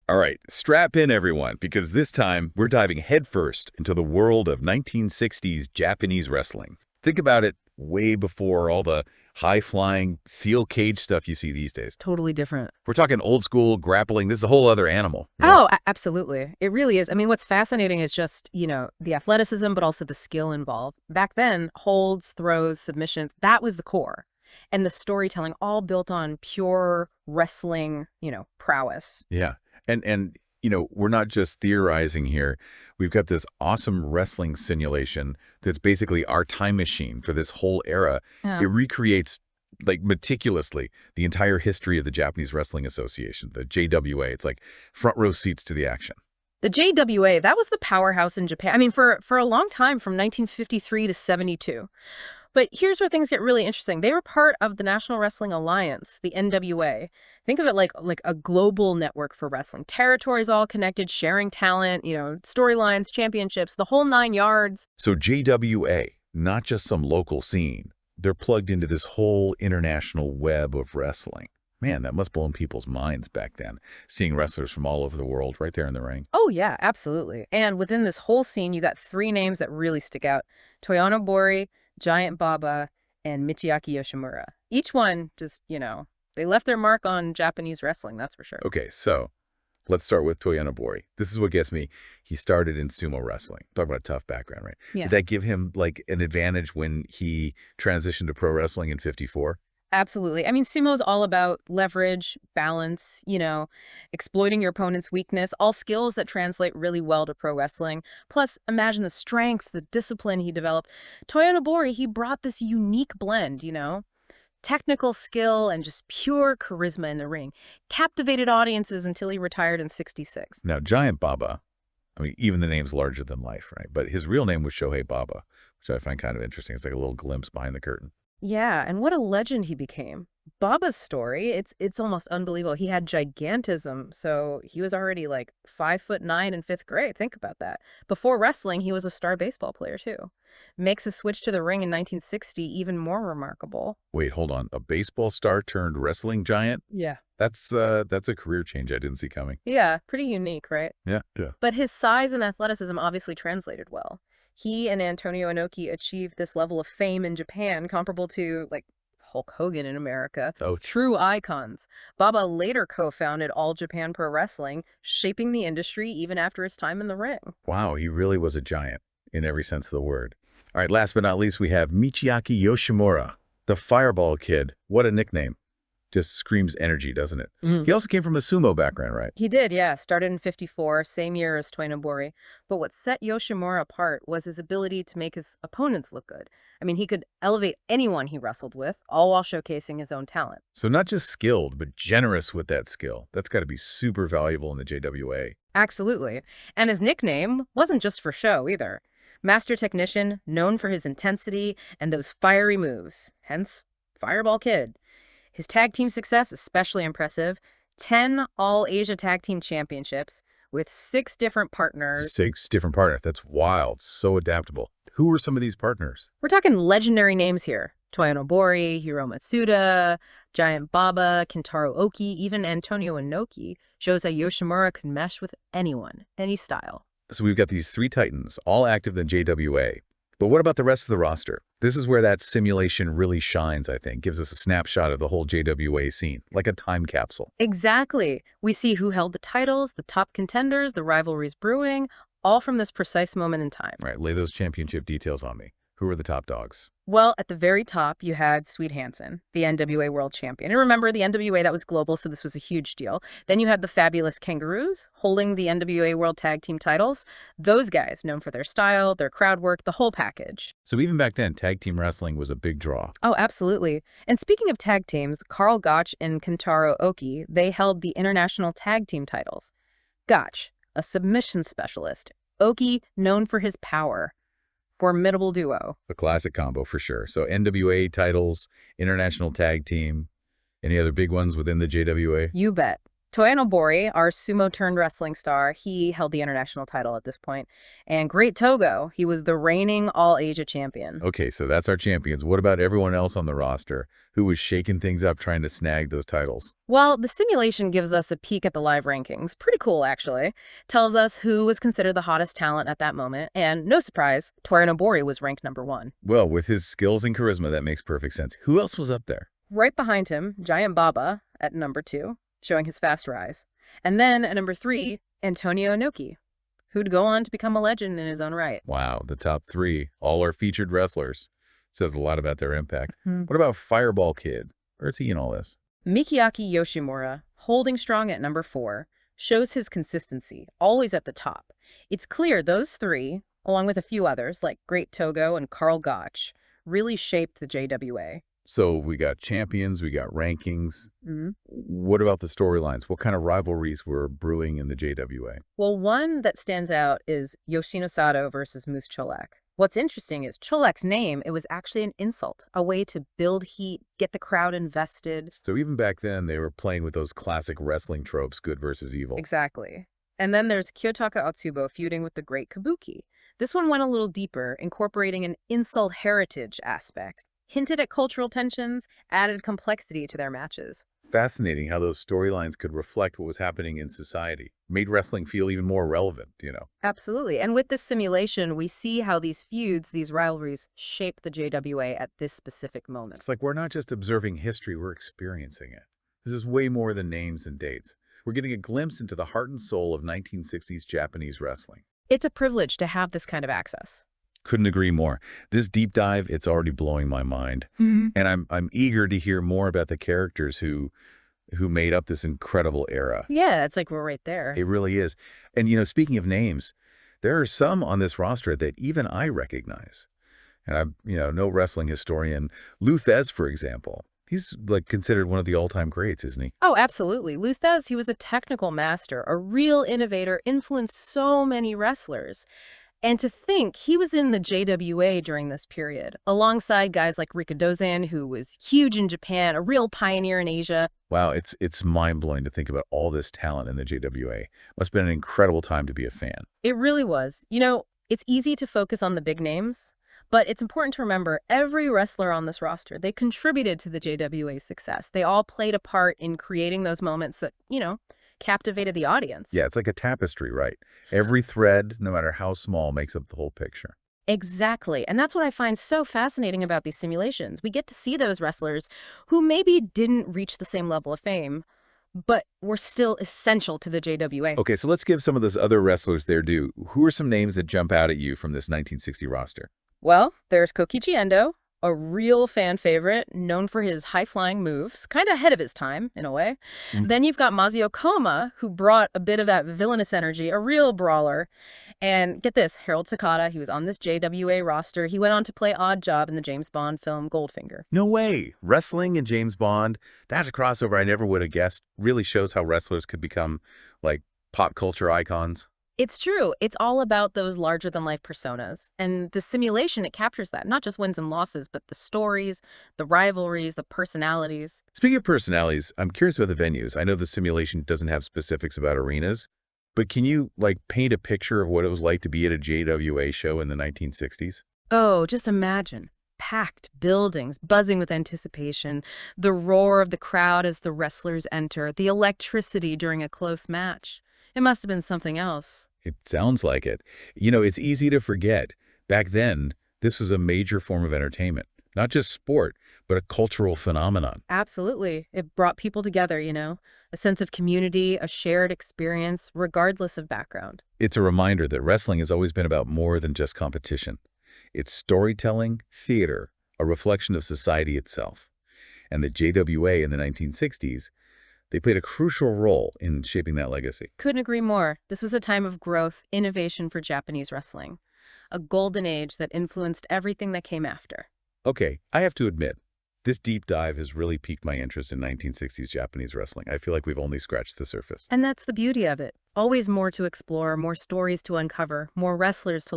All right, strap in everyone, because this time we're diving headfirst into the world of 1960s Japanese wrestling. Think about it way before all the high-flying steel cage stuff you see these days. Totally different. We're talking old school grappling. This is a whole other animal. Oh, absolutely. It really is. I mean, what's fascinating is just, the athleticism, but also the skill involved. Back then, holds, throws, submissions, that was the core. And the storytelling all built on pure wrestling, prowess. Yeah. And we're not just theorizing here. We've got this awesome wrestling simulation that's basically our time machine for this whole era. Yeah. It recreates, like, meticulously the entire history of the Japanese Wrestling Association, the JWA. It's like front row seats to the action. The JWA, that was the powerhouse in Japan. I mean, for a long time, from 1953 to 72. But here's where things get really interesting. They were part of the National Wrestling Alliance, the NWA. Think of it like a global network for wrestling. Territories all connected, sharing talent, storylines, championships, the whole 9 yards. So JWA, not just some local scene. They're plugged into this whole international web of wrestling. Man, that must blow people's minds back then, seeing wrestlers from all over the world right there in the ring. Oh, yeah, absolutely. And within this whole scene, you got 3 names that really stick out. Toyono Bori, Giant Baba, and Michiaki Yoshimura. Each one just, they left their mark on Japanese wrestling, that's for sure. Okay, so let's start with Toyono Bori. This is what gets me. He started in sumo wrestling. Talk about a tough background, right? Yeah. Did that give him, like, an advantage when he transitioned to pro wrestling in '54? Absolutely. I mean, sumo's all about leverage, balance, exploiting your opponent's weakness, all skills that translate really well to pro wrestling. Plus, imagine the strength, the discipline he developed. Toyo Nobori, he brought this unique blend, technical skill and just pure charisma in the ring. Captivated audiences until he retired in '66. Now, Giant Baba, I mean, even the name's larger than life, right? But his real name was Shohei Baba, which I find kind of interesting. It's like a little glimpse behind the curtain. Yeah, and what a legend he became. Baba's story, it's almost unbelievable. He had gigantism, so he was already like 5'9" in 5th grade. Think about that. Before wrestling, he was a star baseball player too. Makes a switch to the ring in 1960 even more remarkable. Wait, hold on. A baseball star turned wrestling giant? Yeah. That's a career change I didn't see coming. Yeah, pretty unique, right? Yeah, yeah. But his size and athleticism obviously translated well. He and Antonio Inoki achieved this level of fame in Japan comparable to, like, Hulk Hogan in America. Oh, True icons. Baba later co-founded All Japan Pro Wrestling, shaping the industry even after his time in the ring. wow, he really was a giant in every sense of the word. All right, last but not least, we have Michiaki Yoshimura, the Fireball Kid. What a nickname. Just screams energy, doesn't it? He also came from a sumo background, right? He did, yeah. Started in '54, same year as Toinobori. But what set Yoshimura apart was his ability to make his opponents look good. I mean, he could elevate anyone he wrestled with, all while showcasing his own talent. So not just skilled, but generous with that skill. That's got to be super valuable in the JWA. Absolutely. And his nickname wasn't just for show either. Master Technician, known for his intensity and those fiery moves, hence Fireball Kid. His tag team success, especially impressive. 10 All-Asia Tag Team Championships with 6 different partners. 6 different partners. That's wild. So adaptable. Who were some of these partners? We're talking legendary names here. Toyo Nobori, Hiro Matsuda, Giant Baba, Kentaro Oki, even Antonio Inoki shows how Yoshimura could mesh with anyone, any style. So we've got these 3 titans, all active in JWA. But what about the rest of the roster? This is where that simulation really shines, I think. Gives us a snapshot of the whole JWA scene, like a time capsule. Exactly. We see who held the titles, the top contenders, the rivalries brewing, all from this precise moment in time. Right, lay those championship details on me. Who are the top dogs? Well, at the very top, you had Sweet Hansen, the NWA World Champion. And remember, the NWA, that was global, so this was a huge deal. Then you had the Fabulous Kangaroos, holding the NWA World Tag Team titles. Those guys, known for their style, their crowd work, the whole package. So even back then, tag team wrestling was a big draw. Oh, absolutely. And speaking of tag teams, Carl Gotch and Kentaro Oki, they held the International Tag Team titles. Gotch, a submission specialist. Oki, known for his power. Formidable duo. A classic combo for sure. So NWA titles, International Tag Team, any other big ones within the JWA? You bet. Toya Nobori, our sumo-turned-wrestling star, he held the international title at this point. And Great Togo, he was the reigning All-Asia champion. Okay, so that's our champions. What about everyone else on the roster who was shaking things up trying to snag those titles? Well, the simulation gives us a peek at the live rankings. Pretty cool, actually. Tells us who was considered the hottest talent at that moment. And no surprise, Toya Nobori was ranked #1. Well, with his skills and charisma, that makes perfect sense. Who else was up there? Right behind him, Giant Baba at #2, showing his fast rise. And then at #3, Antonio Inoki, who'd go on to become a legend in his own right. Wow, the top 3, all are featured wrestlers. Says a lot about their impact. Hmm. What about Fireball Kid? Where's he in all this? Mikiaki Yoshimura, holding strong at #4, shows his consistency, always at the top. It's clear those 3, along with a few others like Great Togo and Karl Gotch, really shaped the JWA. So we got champions, we got rankings. Mm-hmm. What about the storylines? What kind of rivalries were brewing in the JWA? Well, one that stands out is Yoshino Sato versus Moose Cholak. What's interesting is Cholak's name, it was actually an insult, a way to build heat, get the crowd invested. So even back then, they were playing with those classic wrestling tropes, good versus evil. Exactly. And then there's Kiyotaka Otsubo feuding with the Great Kabuki. This one went a little deeper, incorporating an insult heritage aspect, hinted at cultural tensions, added complexity to their matches. Fascinating how those storylines could reflect what was happening in society. Made wrestling feel even more relevant, Absolutely. And with this simulation, we see how these feuds, these rivalries, shape the JWA at this specific moment. It's like we're not just observing history, we're experiencing it. This is way more than names and dates. We're getting a glimpse into the heart and soul of 1960s Japanese wrestling. It's a privilege to have this kind of access. Couldn't agree more. This deep dive, it's already blowing my mind. Mm-hmm. And I'm eager to hear more about the characters who made up this incredible era. Yeah, it's like we're right there. It really is. And, speaking of names, there are some on this roster that even I recognize. And I'm, no wrestling historian. Luthez, for example. He's considered one of the all-time greats, isn't he? Oh, absolutely. Luthez, he was a technical master, a real innovator, influenced so many wrestlers. And to think he was in the JWA during this period, alongside guys like Rikidozan, who was huge in Japan, a real pioneer in Asia. Wow, it's mind-blowing to think about all this talent in the JWA. Must have been an incredible time to be a fan. It really was. It's easy to focus on the big names, but it's important to remember every wrestler on this roster, they contributed to the JWA's success. They all played a part in creating those moments that, captivated the audience. Yeah, it's like a tapestry, right? Every thread, no matter how small, makes up the whole picture. Exactly. And that's what I find so fascinating about these simulations. We get to see those wrestlers who maybe didn't reach the same level of fame, but were still essential to the JWA. Okay, so let's give some of those other wrestlers their due. Who are some names that jump out at you from this 1960 roster? Well, there's Kokichi Endo, a real fan favorite, known for his high-flying moves, kind of ahead of his time, in a way. Mm. Then you've got Mazio Koma, who brought a bit of that villainous energy, a real brawler. And get this, Harold Sakata, he was on this JWA roster. He went on to play Odd Job in the James Bond film Goldfinger. No way! Wrestling and James Bond, that's a crossover I never would have guessed. Really shows how wrestlers could become, pop culture icons. It's true. It's all about those larger-than-life personas. And the simulation, it captures that. Not just wins and losses, but the stories, the rivalries, the personalities. Speaking of personalities, I'm curious about the venues. I know the simulation doesn't have specifics about arenas, but can you, paint a picture of what it was like to be at a JWA show in the 1960s? Oh, just imagine. Packed buildings, buzzing with anticipation, the roar of the crowd as the wrestlers enter, the electricity during a close match. It must have been something else. It sounds like it. It's easy to forget. Back then, this was a major form of entertainment. Not just sport, but a cultural phenomenon. Absolutely. It brought people together, a sense of community, a shared experience, regardless of background. It's a reminder that wrestling has always been about more than just competition. It's storytelling, theater, a reflection of society itself. And the JWA in the 1960s, they played a crucial role in shaping that legacy. Couldn't agree more. This was a time of growth, innovation for Japanese wrestling. A golden age that influenced everything that came after. Okay, I have to admit, this deep dive has really piqued my interest in 1960s Japanese wrestling. I feel like we've only scratched the surface. And that's the beauty of it. Always more to explore, more stories to uncover, more wrestlers to